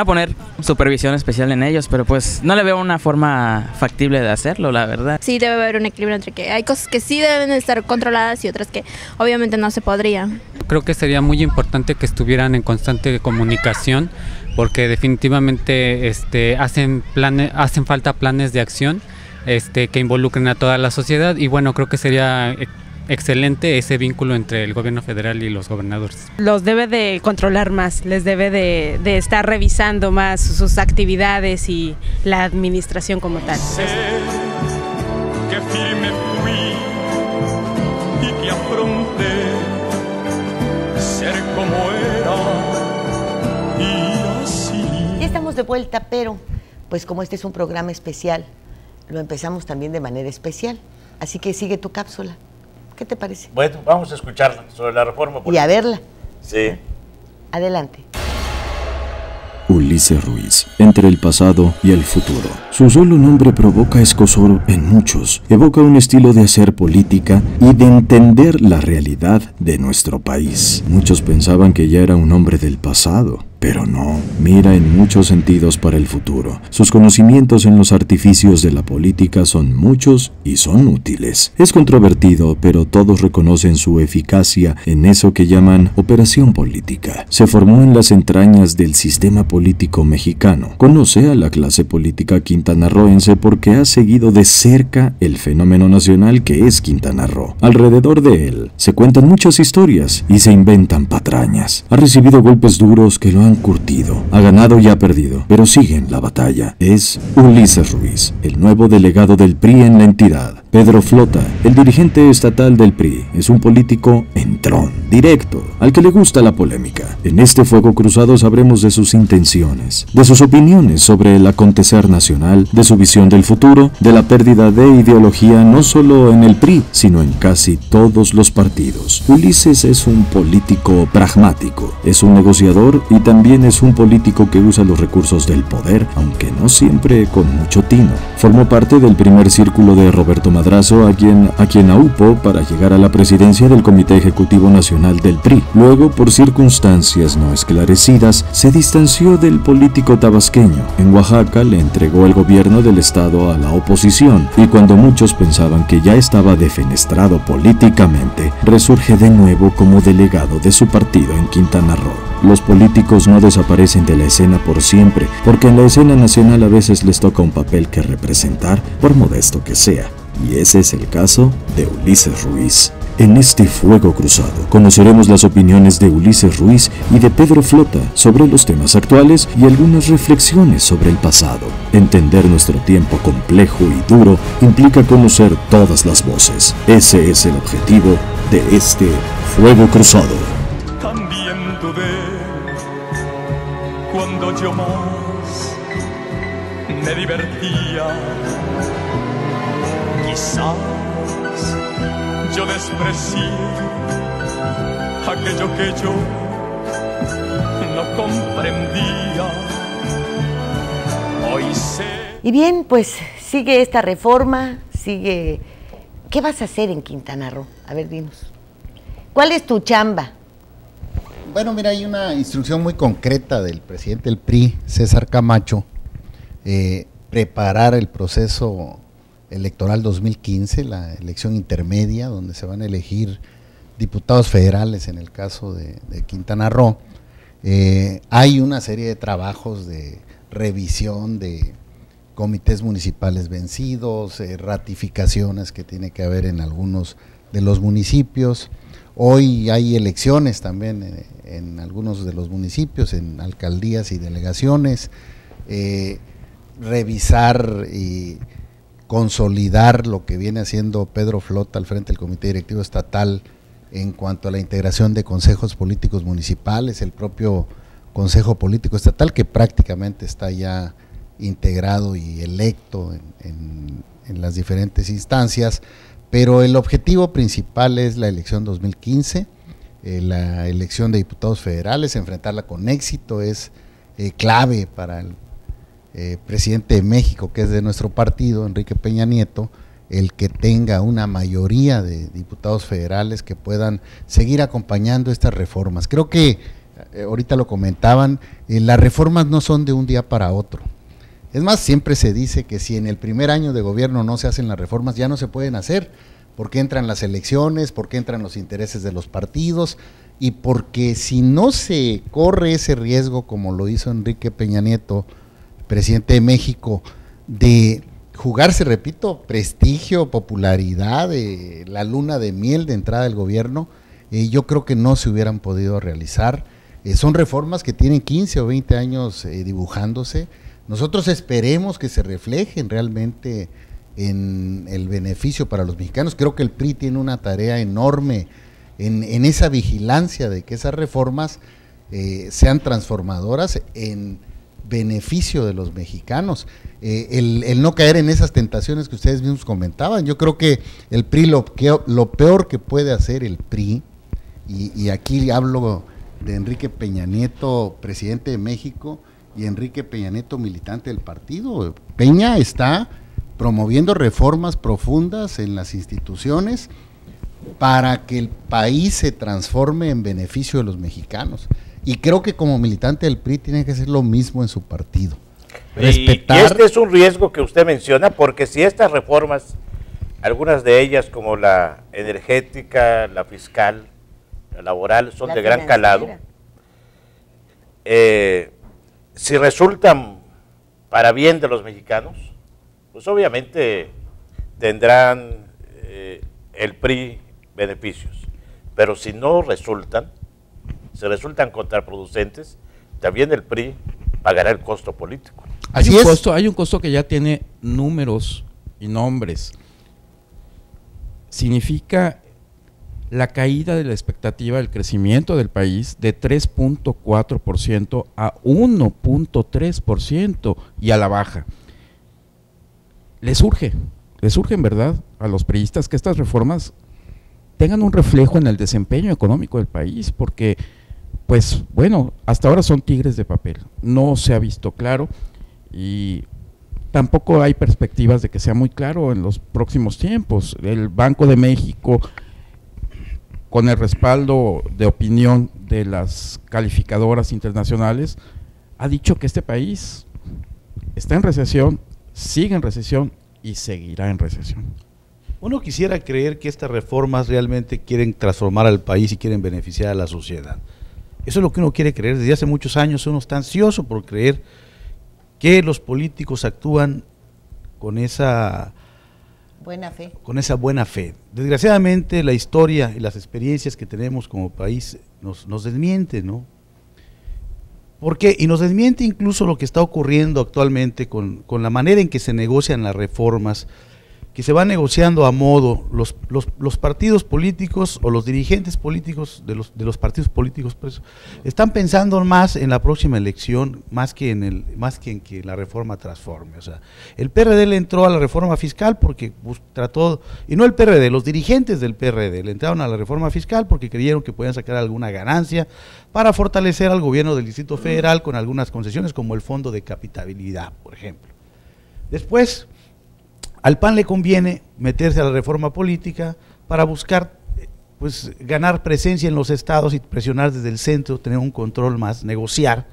poner supervisión especial en ellos, pero pues no le veo una forma factible de hacerlo, la verdad. Sí, debe haber un equilibrio entre que hay cosas que sí deben estar controladas y otras que obviamente no se podrían. Creo que sería muy importante que estuvieran en constante comunicación, porque definitivamente hacen falta planes de acción que involucren a toda la sociedad, y bueno, creo que sería excelente ese vínculo entre el gobierno federal y los gobernadores. Los debe de controlar más, les debe de estar revisando más sus actividades y la administración como tal. Sé que firme fui y que afronté ser como era y así. Ya estamos de vuelta, pero pues como este es un programa especial, lo empezamos también de manera especial, así que sigue tu cápsula. ¿Qué te parece? Bueno, vamos a escucharla sobre la reforma política. Y a verla. Sí. Adelante. Ulises Ruiz, entre el pasado y el futuro. Su solo nombre provoca escozor en muchos. Evoca un estilo de hacer política y de entender la realidad de nuestro país. Muchos pensaban que ya era un hombre del pasado, pero no. Mira en muchos sentidos para el futuro. Sus conocimientos en los artificios de la política son muchos y son útiles. Es controvertido, pero todos reconocen su eficacia en eso que llaman operación política. Se formó en las entrañas del sistema político mexicano. Conoce a la clase política quintanarroense porque ha seguido de cerca el fenómeno nacional que es Quintana Roo. Alrededor de él se cuentan muchas historias y se inventan patrañas. Ha recibido golpes duros que lo han curtido, ha ganado y ha perdido, pero sigue en la batalla. Es Ulises Ruiz, el nuevo delegado del PRI en la entidad. Pedro Flota, el dirigente estatal del PRI, es un político entrón, directo, al que le gusta la polémica. En este fuego cruzado sabremos de sus intenciones, de sus opiniones sobre el acontecer nacional, de su visión del futuro, de la pérdida de ideología no solo en el PRI, sino en casi todos los partidos. Ulises es un político pragmático, es un negociador y también es un político que usa los recursos del poder, aunque no siempre con mucho tino. Formó parte del primer círculo de Roberto Madrazo, a quien aupó para llegar a la presidencia del Comité Ejecutivo Nacional del PRI. Luego, por circunstancias no esclarecidas, se distanció del político tabasqueño. En Oaxaca le entregó el gobierno del estado a la oposición, y cuando muchos pensaban que ya estaba defenestrado políticamente, resurge de nuevo como delegado de su partido en Quintana Roo. Los políticos no desaparecen de la escena por siempre, porque en la escena nacional a veces les toca un papel que representar, por modesto que sea. Y ese es el caso de Ulises Ruiz. En este fuego cruzado conoceremos las opiniones de Ulises Ruiz y de Pedro Flota sobre los temas actuales y algunas reflexiones sobre el pasado. Entender nuestro tiempo complejo y duro implica conocer todas las voces. Ese es el objetivo de este fuego cruzado. También dudé cuando yo más me divertía. Quizás yo desprecié aquello que yo no comprendía. Hoy sé. Y bien, pues sigue esta reforma, sigue. ¿Qué vas a hacer en Quintana Roo? A ver, dinos. ¿Cuál es tu chamba? Bueno, mira, hay una instrucción muy concreta del presidente del PRI, César Camacho, preparar el proceso electoral 2015, la elección intermedia, donde se van a elegir diputados federales en el caso de Quintana Roo. Hay una serie de trabajos de revisión de comités municipales vencidos, ratificaciones que tiene que haber en algunos de los municipios. Hoy hay elecciones también en algunos de los municipios, en alcaldías y delegaciones. Revisar y consolidar lo que viene haciendo Pedro Flota al frente del Comité Directivo Estatal en cuanto a la integración de consejos políticos municipales, el propio Consejo Político Estatal, que prácticamente está ya integrado y electo en las diferentes instancias, pero el objetivo principal es la elección 2015, la elección de diputados federales, enfrentarla con éxito es clave para el presidente de México, que es de nuestro partido, Enrique Peña Nieto, el que tenga una mayoría de diputados federales que puedan seguir acompañando estas reformas. Creo que, ahorita lo comentaban, las reformas no son de un día para otro. Es más, siempre se dice que si en el primer año de gobierno no se hacen las reformas, ya no se pueden hacer, porque entran las elecciones, porque entran los intereses de los partidos, y porque si no se corre ese riesgo, como lo hizo Enrique Peña Nieto, presidente de México, de jugarse, repito, prestigio, popularidad, la luna de miel de entrada del gobierno, yo creo que no se hubieran podido realizar. Son reformas que tienen 15 o 20 años dibujándose. Nosotros esperemos que se reflejen realmente en el beneficio para los mexicanos. Creo que el PRI tiene una tarea enorme en esa vigilancia de que esas reformas sean transformadoras en beneficio de los mexicanos, el no caer en esas tentaciones que ustedes mismos comentaban. Yo creo que el PRI, lo peor que puede hacer el PRI, y aquí hablo de Enrique Peña Nieto, presidente de México, y Enrique Peña Nieto, militante del partido. Peña está promoviendo reformas profundas en las instituciones para que el país se transforme en beneficio de los mexicanos. Y creo que como militante del PRI tiene que hacer lo mismo en su partido. Respetar. Y este es un riesgo que usted menciona, porque si estas reformas, algunas de ellas como la energética, la fiscal, la laboral, son de gran calado, si resultan para bien de los mexicanos, pues obviamente tendrán el PRI beneficios, pero si no resultan, se resultan contraproducentes, también el PRI pagará el costo político. Hay un costo que ya tiene números y nombres. Significa la caída de la expectativa del crecimiento del país de 3.4% a 1.3% y a la baja. Les urge en verdad a los priistas que estas reformas tengan un reflejo en el desempeño económico del país, porque pues bueno, hasta ahora son tigres de papel, no se ha visto claro y tampoco hay perspectivas de que sea muy claro en los próximos tiempos. El Banco de México, con el respaldo de opinión de las calificadoras internacionales, ha dicho que este país está en recesión, sigue en recesión y seguirá en recesión. Uno quisiera creer que estas reformas realmente quieren transformar al país y quieren beneficiar a la sociedad. Eso es lo que uno quiere creer. Desde hace muchos años uno está ansioso por creer que los políticos actúan con esa buena fe. Desgraciadamente la historia y las experiencias que tenemos como país nos desmienten, ¿no? ¿Por qué? Y nos desmiente incluso lo que está ocurriendo actualmente con la manera en que se negocian las reformas, que se va negociando a modo. Los partidos políticos o los dirigentes políticos de los partidos políticos pues, están pensando más en la próxima elección más que en que la reforma transforme. O sea, el PRD le entró a la reforma fiscal porque trató, y no el PRD, los dirigentes del PRD le entraron a la reforma fiscal porque creyeron que podían sacar alguna ganancia para fortalecer al gobierno del Distrito Federal con algunas concesiones como el fondo de capitabilidad, por ejemplo. Después, al PAN le conviene meterse a la reforma política para buscar pues ganar presencia en los estados y presionar desde el centro, tener un control más, negociar,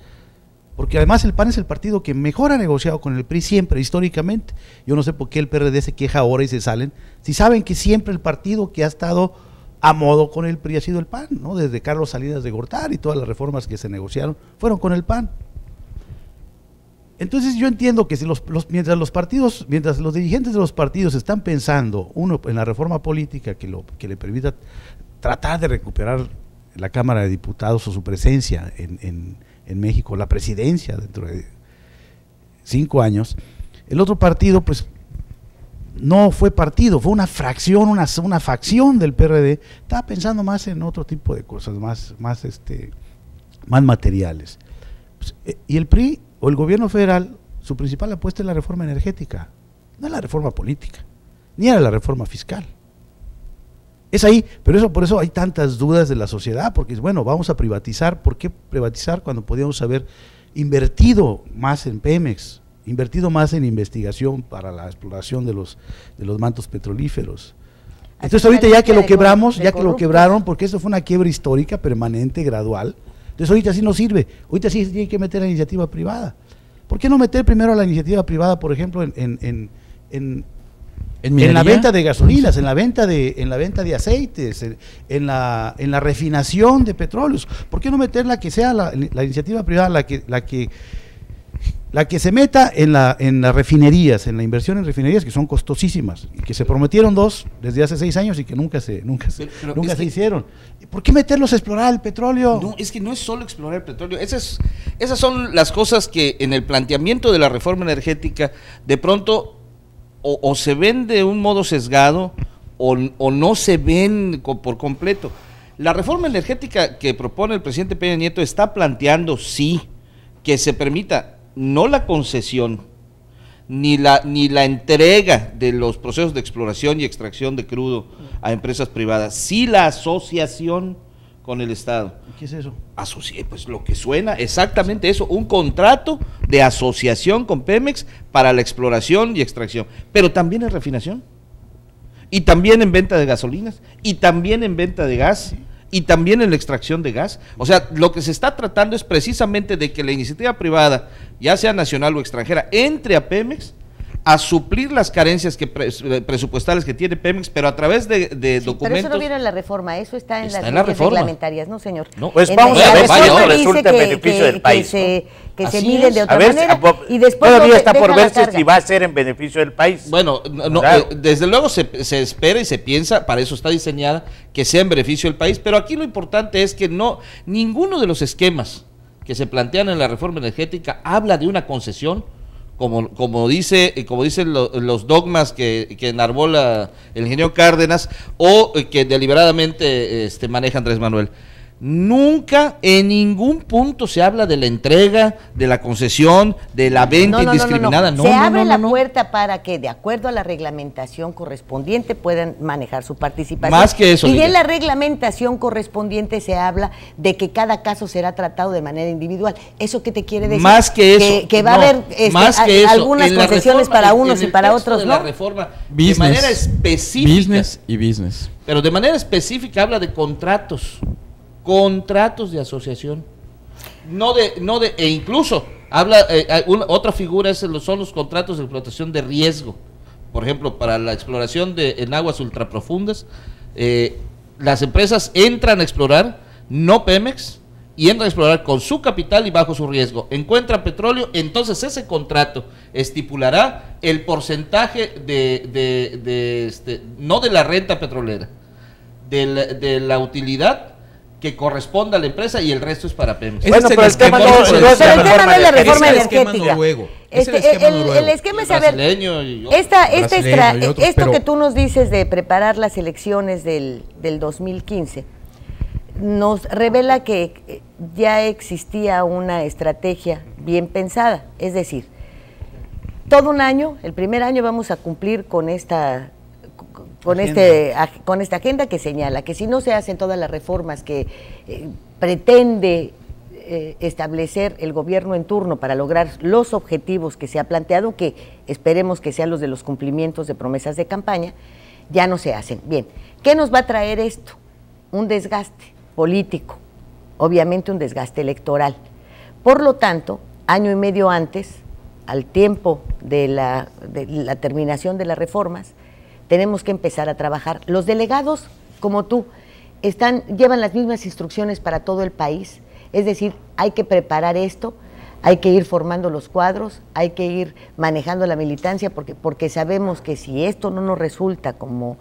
porque además el PAN es el partido que mejor ha negociado con el PRI siempre, históricamente. Yo no sé por qué el PRD se queja ahora y se salen, si saben que siempre el partido que ha estado a modo con el PRI ha sido el PAN, ¿no? Desde Carlos Salinas de Gortari y todas las reformas que se negociaron fueron con el PAN. Entonces yo entiendo que si mientras los dirigentes de los partidos están pensando, uno, en la reforma política que le permita tratar de recuperar la Cámara de Diputados o su presencia en México, la presidencia dentro de 5 años, el otro partido pues no fue partido, fue una fracción, una facción del PRD, estaba pensando más en otro tipo de cosas, más materiales. Pues, y el PRI o el gobierno federal, su principal apuesta es la reforma energética, no es la reforma política, ni era la reforma fiscal. Es ahí, pero por eso hay tantas dudas de la sociedad, porque bueno, vamos a privatizar. ¿Por qué privatizar cuando podíamos haber invertido más en Pemex, invertido más en investigación para la exploración de los mantos petrolíferos? Entonces ahorita ya que lo quebramos, ya que lo quebraron, porque eso fue una quiebra histórica, permanente, gradual, entonces ahorita sí no sirve, ahorita sí se tiene que meter a la iniciativa privada. ¿Por qué no meter primero a la iniciativa privada, por ejemplo, en la venta de gasolinas, en la venta de aceites, en la refinación de petróleos? ¿Por qué no meterla, que sea la iniciativa privada la que se meta en las refinerías, en la inversión en refinerías, que son costosísimas, y que se prometieron 2 desde hace 6 años y que nunca se hicieron? ¿Por qué meterlos a explorar el petróleo? No, es que no es solo explorar el petróleo, esas son las cosas que en el planteamiento de la reforma energética de pronto o se ven de un modo sesgado o no se ven por completo. La reforma energética que propone el presidente Peña Nieto está planteando, sí, que se permita no la concesión ni la entrega de los procesos de exploración y extracción de crudo a empresas privadas, sí la asociación con el Estado. ¿Qué es eso? Pues lo que suena, exactamente eso, un contrato de asociación con Pemex para la exploración y extracción, pero también en refinación, y también en venta de gasolinas, y también en venta de gas, y también en la extracción de gas. O sea, lo que se está tratando es precisamente de que la iniciativa privada, ya sea nacional o extranjera, entre a Pemex a suplir las carencias presupuestales que tiene Pemex, pero a través de documentos. Pero eso no viene en la reforma, eso está en las leyes reglamentarias, ¿no, señor? No, pues vamos a ver si esto resulta en beneficio del país. Que se miden de otra manera, y después todavía está por verse si va a ser en beneficio del país. Bueno, desde luego se espera y se piensa, para eso está diseñada, que sea en beneficio del país, pero aquí lo importante es que ninguno de los esquemas que se plantean en la reforma energética habla de una concesión, como dicen los dogmas que enarbola el ingeniero Cárdenas o que deliberadamente maneja Andrés Manuel. Nunca en ningún punto se habla de la entrega, de la concesión, de la venta indiscriminada. Se abre la puerta para que, de acuerdo a la reglamentación correspondiente, puedan manejar su participación. Más que eso. Y en la reglamentación correspondiente se habla de que cada caso será tratado de manera individual. ¿Eso qué te quiere decir? Más que eso. Que va a haber algunas concesiones para unos y para otros, ¿no? La reforma, de manera específica. Business y business. Pero de manera específica habla de contratos de asociación, e incluso habla, otra figura son los contratos de explotación de riesgo. Por ejemplo, para la exploración en aguas ultraprofundas, las empresas entran a explorar, no Pemex, y entran a explorar con su capital y bajo su riesgo. Encuentran petróleo, entonces ese contrato estipulará el porcentaje no de la renta petrolera, de la utilidad que corresponda a la empresa, y el resto es para Pemex. Bueno, pero el tema no es la reforma energética. El esquema es, a ver, esto que tú nos dices de preparar las elecciones del 2015, nos revela que ya existía una estrategia bien pensada. Es decir, todo un año, el primer año vamos a cumplir con esta agenda que señala que si no se hacen todas las reformas que pretende establecer el gobierno en turno para lograr los objetivos que se ha planteado, que esperemos que sean los de los cumplimientos de promesas de campaña, ya no se hacen. Bien, ¿qué nos va a traer esto? Un desgaste político, obviamente un desgaste electoral. Por lo tanto, año y medio antes, al tiempo de la terminación de las reformas, tenemos que empezar a trabajar. Los delegados, como tú, llevan las mismas instrucciones para todo el país, es decir, hay que preparar esto, hay que ir formando los cuadros, hay que ir manejando la militancia, porque sabemos que si esto no nos resulta como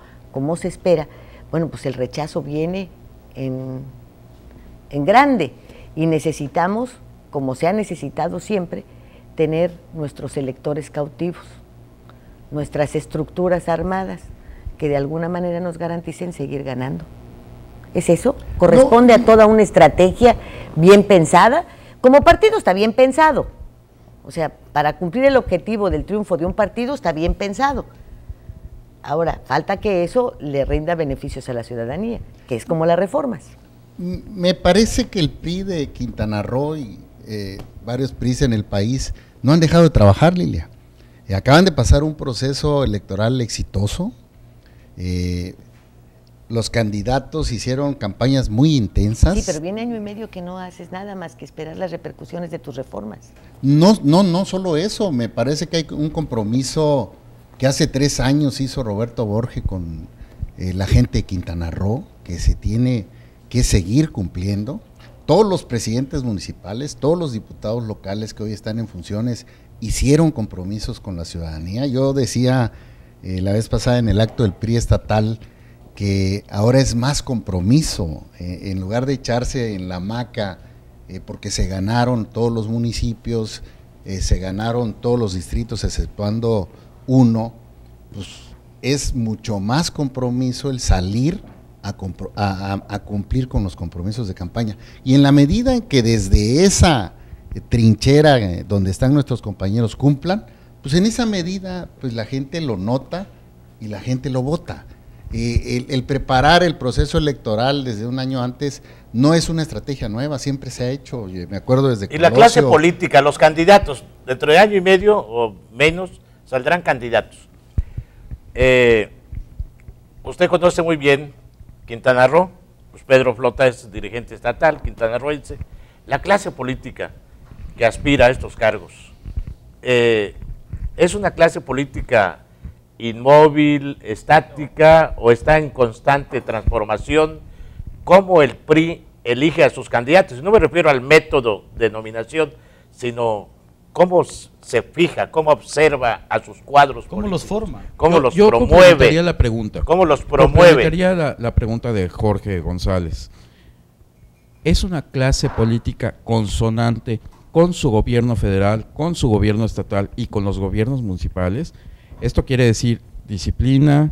se espera, bueno, pues el rechazo viene en grande, y necesitamos, como se ha necesitado siempre, tener nuestros electores cautivos, nuestras estructuras armadas, que de alguna manera nos garanticen seguir ganando. ¿Es eso? ¿Corresponde a toda una estrategia bien pensada? Como partido está bien pensado. O sea, para cumplir el objetivo del triunfo de un partido está bien pensado. Ahora, falta que eso le rinda beneficios a la ciudadanía, que es como las reformas. Me parece que el PRI de Quintana Roo y varios PRIs en el país no han dejado de trabajar, Lilia. Acaban de pasar un proceso electoral exitoso. Los candidatos hicieron campañas muy intensas. Sí, pero viene año y medio que no haces nada más que esperar las repercusiones de tus reformas. No solo eso, me parece que hay un compromiso que hace 3 años hizo Roberto Borge con la gente de Quintana Roo, que se tiene que seguir cumpliendo. Todos los presidentes municipales, todos los diputados locales que hoy están en funciones hicieron compromisos con la ciudadanía. Yo decía la vez pasada en el acto del PRI estatal que ahora es más compromiso, en lugar de echarse en la hamaca porque se ganaron todos los municipios, se ganaron todos los distritos exceptuando uno, pues es mucho más compromiso el salir a cumplir con los compromisos de campaña. Y en la medida en que desde esa trinchera donde están nuestros compañeros cumplan, pues en esa medida pues la gente lo nota y la gente lo vota. El preparar el proceso electoral desde un año antes no es una estrategia nueva, siempre se ha hecho, me acuerdo desde Colosio. Y la clase política, los candidatos, dentro de año y medio o menos, saldrán candidatos. Usted conoce muy bien Quintana Roo, pues Pedro Flota es dirigente estatal quintanarroense. La clase política que aspira a estos cargos, ¿es una clase política inmóvil, estática o está en constante transformación? ¿Cómo el PRI elige a sus candidatos? No me refiero al método de nominación, sino cómo se fija, cómo observa a sus cuadros políticos. ¿Cómo los forma? ¿Cómo los promueve? La pregunta. ¿Cómo los promueve? Complementaría la pregunta de Jorge González. ¿Es una clase política consonante con su gobierno federal, con su gobierno estatal y con los gobiernos municipales? Esto quiere decir disciplina,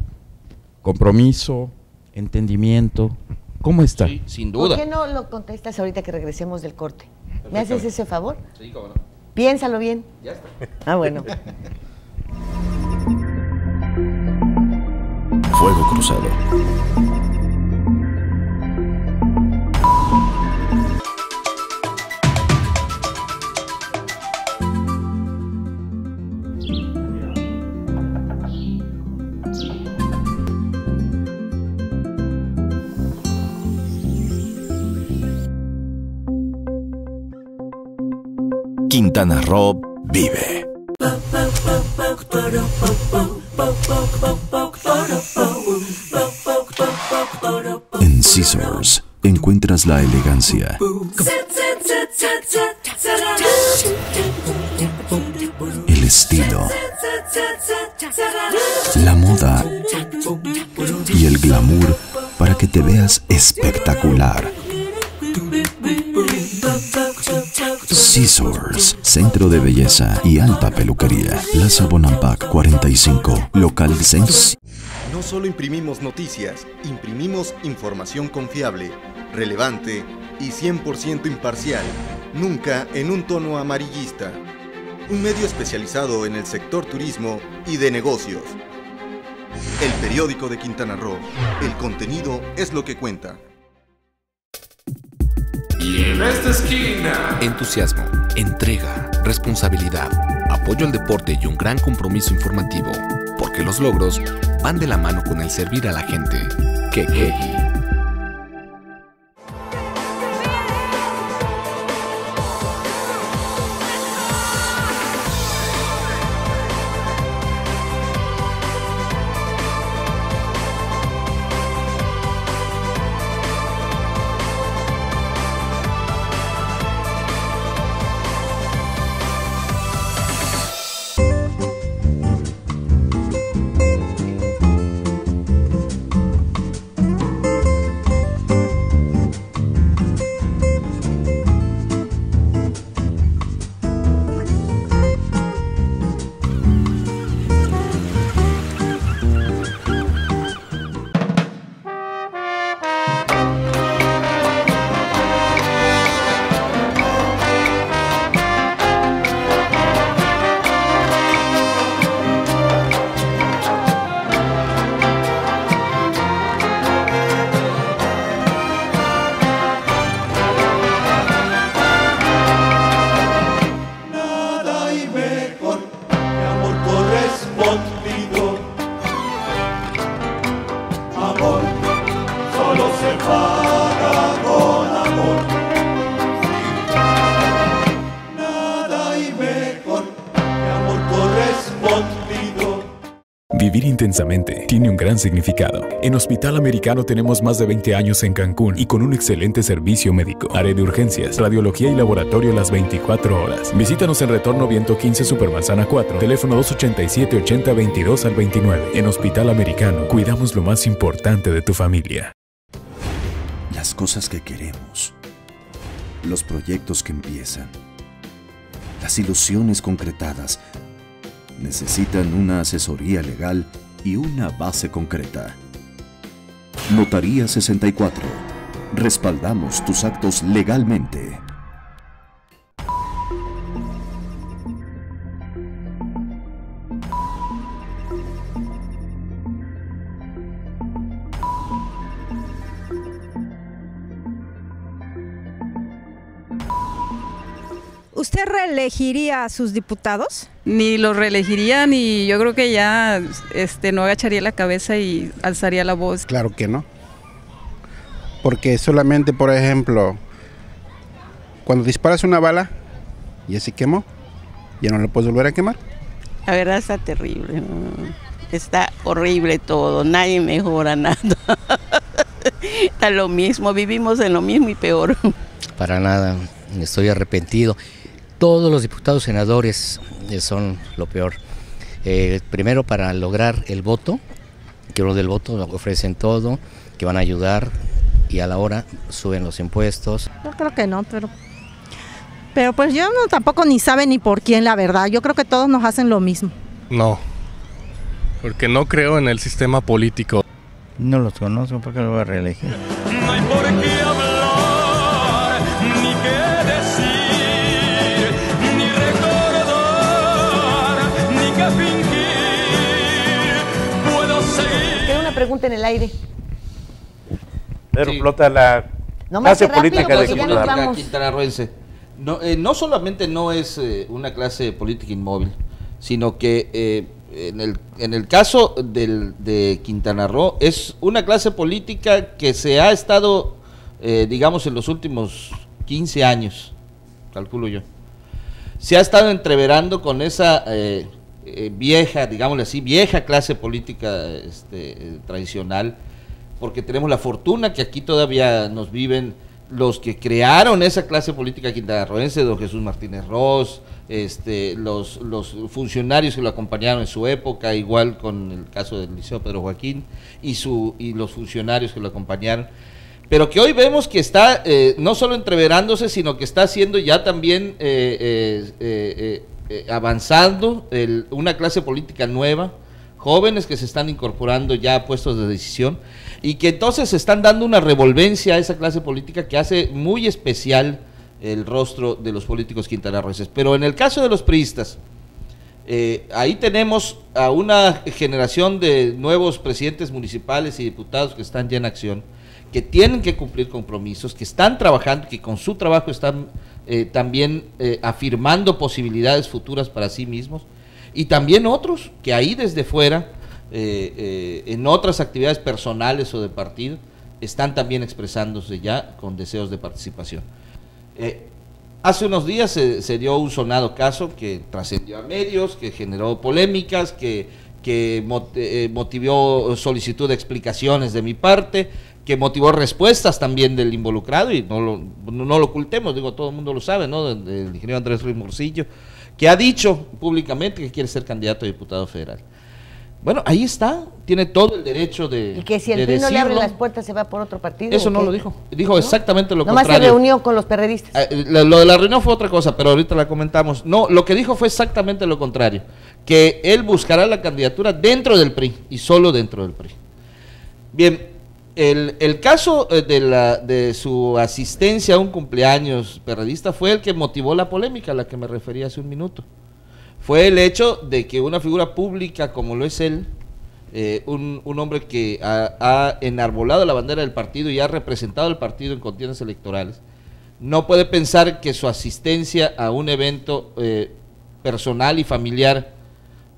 compromiso, entendimiento. ¿Cómo está? Sí, sin duda. ¿Por qué no lo contestas ahorita que regresemos del corte? ¿Me haces ese favor? Sí, cómo no. Piénsalo bien. Ya está. Ah, bueno. Fuego Cruzado. Quintana Roo vive. En Scissors encuentras la elegancia, el estilo, la moda y el glamour para que te veas espectacular. Scissors, centro de belleza y alta peluquería. Plaza Bonampak 45, local de Sense. No solo imprimimos noticias, imprimimos información confiable, relevante y 100% imparcial, nunca en un tono amarillista. Un medio especializado en el sector turismo y de negocios. El periódico de Quintana Roo. El contenido es lo que cuenta. Y en esta esquina, entusiasmo, entrega, responsabilidad, apoyo al deporte y un gran compromiso informativo, porque los logros van de la mano con el servir a la gente. Que Vivir intensamente tiene un gran significado. En Hospital Americano tenemos más de 20 años en Cancún y con un excelente servicio médico. Área de urgencias, radiología y laboratorio las 24 horas. Visítanos en Retorno Viento 15 Supermanzana 4, teléfono 287-8022 al 29. En Hospital Americano, cuidamos lo más importante de tu familia. Las cosas que queremos, los proyectos que empiezan, las ilusiones concretadas, necesitan una asesoría legal y una base concreta. Notaría 64. Respaldamos tus actos legalmente. ¿Usted reelegiría a sus diputados? Ni los reelegiría, ni yo creo que ya no agacharía la cabeza y alzaría la voz. Claro que no. Porque solamente, por ejemplo, cuando disparas una bala, ya se quemó, ya no la puedes volver a quemar. La verdad está terrible, está horrible todo, nadie mejora nada. Está lo mismo, vivimos en lo mismo y peor. Para nada, estoy arrepentido. Todos los diputados senadores son lo peor. Primero, para lograr el voto, que lo del voto ofrecen todo, que van a ayudar y a la hora suben los impuestos. Yo creo que no, pero pues yo no, tampoco ni sabe ni por quién, la verdad. Yo creo que todos nos hacen lo mismo. No, porque no creo en el sistema político. No los conozco, ¿por qué lo voy a reelegir? No hay por qué hablar, ni qué decir, ni recordar, ni qué fingir. Puedo seguir. Queda una pregunta en el aire. Pero flota la clase política de quintanarroense. No solamente no es una clase política inmóvil, sino que en el caso de Quintana Roo es una clase política que se ha estado, digamos, en los últimos 15 años, calculo yo, se ha estado entreverando con esa vieja, digámosle así, vieja clase política tradicional, porque tenemos la fortuna que aquí todavía nos viven los que crearon esa clase política quintanarroense, don Jesús Martínez Ros, los funcionarios que lo acompañaron en su época, igual con el caso del Liceo Pedro Joaquín, y los funcionarios que lo acompañaron, pero que hoy vemos que está no solo entreverándose, sino que está haciendo ya también avanzando una clase política nueva, jóvenes que se están incorporando ya a puestos de decisión, y que entonces se están dando una revolvencia a esa clase política que hace muy especial el rostro de los políticos quintanarroenses. Pero en el caso de los priistas, ahí tenemos a una generación de nuevos presidentes municipales y diputados que están ya en acción, que tienen que cumplir compromisos, que están trabajando, que con su trabajo están también afirmando posibilidades futuras para sí mismos, y también otros que ahí desde fuera, en otras actividades personales o de partido, están también expresándose ya con deseos de participación. Hace unos días se dio un sonado caso que trascendió a medios, que generó polémicas, que motivó solicitud de explicaciones de mi parte, que motivó respuestas también del involucrado, y no lo ocultemos, digo, todo el mundo lo sabe, ¿no? Del ingeniero Andrés Ruiz Morcillo, que ha dicho públicamente que quiere ser candidato a diputado federal. Bueno, ahí está, tiene todo el derecho de y que si el PRI no le abre las puertas se va por otro partido. Eso no lo dijo, dijo exactamente lo contrario. Nomás se reunió con los perredistas. Lo de la reunión fue otra cosa, pero ahorita la comentamos. No, lo que dijo fue exactamente lo contrario, que él buscará la candidatura dentro del PRI y solo dentro del PRI. Bien, el caso de su asistencia a un cumpleaños perredista fue el que motivó la polémica a la que me refería hace un minuto. Fue el hecho de que una figura pública como lo es él, un hombre que ha enarbolado la bandera del partido y ha representado al partido en contiendas electorales, no puede pensar que su asistencia a un evento personal y familiar,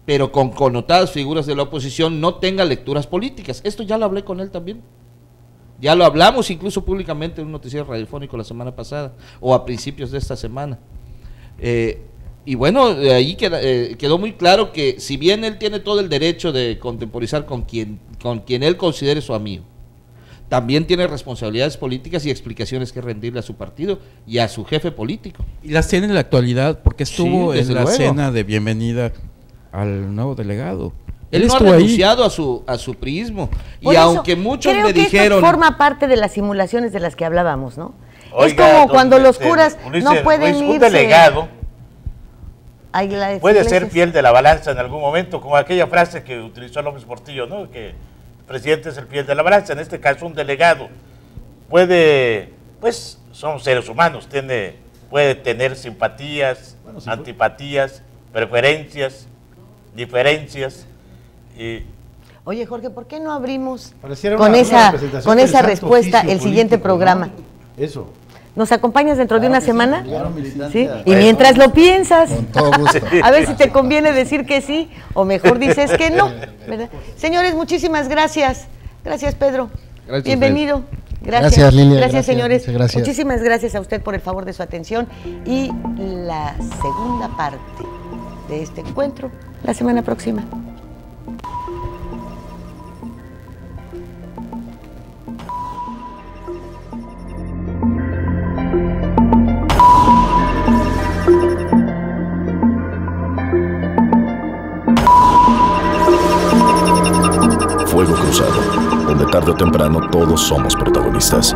pero con connotadas figuras de la oposición, no tenga lecturas políticas. Esto ya lo hablé con él también. Ya lo hablamos incluso públicamente en un noticiero radiofónico la semana pasada, o a principios de esta semana. Y bueno, ahí quedó muy claro que si bien él tiene todo el derecho de contemporizar con quien él considere su amigo, también tiene responsabilidades políticas y explicaciones que rendirle a su partido y a su jefe político. Y las tiene en la actualidad porque estuvo en la cena de bienvenida al nuevo delegado. Él no ha renunciado a su priismo. Y aunque muchos me dijeron... Esto forma parte de las simulaciones de las que hablábamos, ¿no? Oiga, es como cuando los curas no pueden irse... Un delegado puede ser fiel de la balanza en algún momento, como aquella frase que utilizó López Portillo, ¿no? Que el presidente es el fiel de la balanza. En este caso, un delegado puede, pues, son seres humanos, puede tener simpatías, antipatías, preferencias, diferencias. Oye, Jorge, ¿por qué no abrimos con esa respuesta el siguiente programa? Eso. ¿Nos acompañas dentro de una semana? Claro, ¿sí? Y mientras lo piensas, con todo gusto. A ver si te conviene decir que sí, o mejor dices que no, ¿verdad? Señores, muchísimas gracias. Gracias, Pedro. Gracias. Bienvenido. Gracias, Lilia. Gracias, señores. Gracias. Muchísimas gracias a usted por el favor de su atención. Y la segunda parte de este encuentro, la semana próxima. Fuego Cruzado, donde tarde o temprano todos somos protagonistas.